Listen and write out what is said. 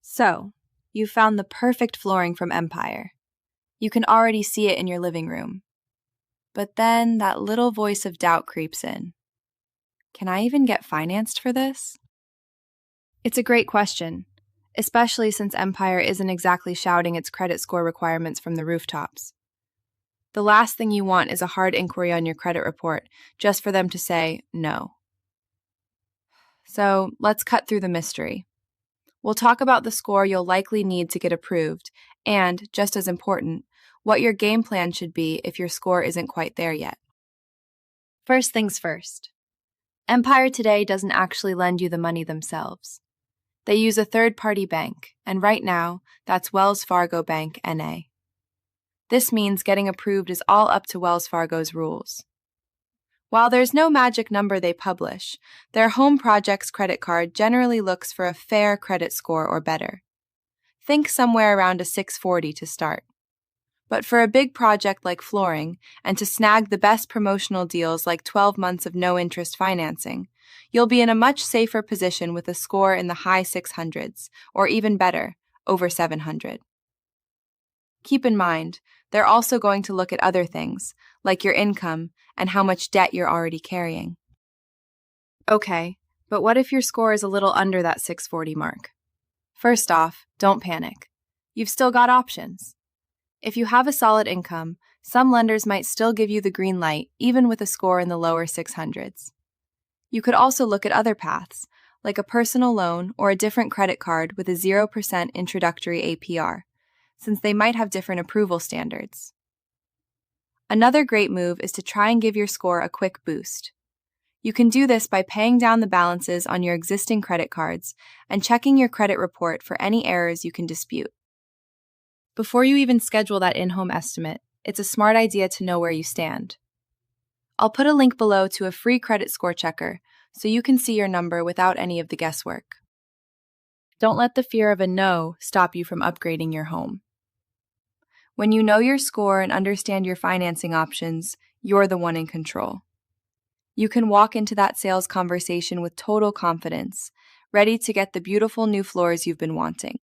So, you found the perfect flooring from Empire. You can already see it in your living room. But then that little voice of doubt creeps in. Can I even get financed for this? It's a great question, especially since Empire isn't exactly shouting its credit score requirements from the rooftops. The last thing you want is a hard inquiry on your credit report just for them to say no. So, let's cut through the mystery. We'll talk about the score you'll likely need to get approved, and, just as important, what your game plan should be if your score isn't quite there yet. First things first. Empire today doesn't actually lend you the money themselves. They use a third-party bank, and right now, that's Wells Fargo Bank, N.A. This means getting approved is all up to Wells Fargo's rules. While there's no magic number they publish, their home project's credit card generally looks for a fair credit score or better. Think somewhere around a 640 to start. But for a big project like flooring, and to snag the best promotional deals like 12 months of no-interest financing, you'll be in a much safer position with a score in the high 600s, or even better, over 700. Keep in mind, they're also going to look at other things, like your income and how much debt you're already carrying. Okay, but what if your score is a little under that 640 mark? First off, don't panic. You've still got options. If you have a solid income, some lenders might still give you the green light, even with a score in the lower 600s. You could also look at other paths, like a personal loan or a different credit card with a 0% introductory APR, since they might have different approval standards. Another great move is to try and give your score a quick boost. You can do this by paying down the balances on your existing credit cards and checking your credit report for any errors you can dispute. Before you even schedule that in-home estimate, it's a smart idea to know where you stand. I'll put a link below to a free credit score checker so you can see your number without any of the guesswork. Don't let the fear of a no stop you from upgrading your home. When you know your score and understand your financing options, you're the one in control. You can walk into that sales conversation with total confidence, ready to get the beautiful new floors you've been wanting.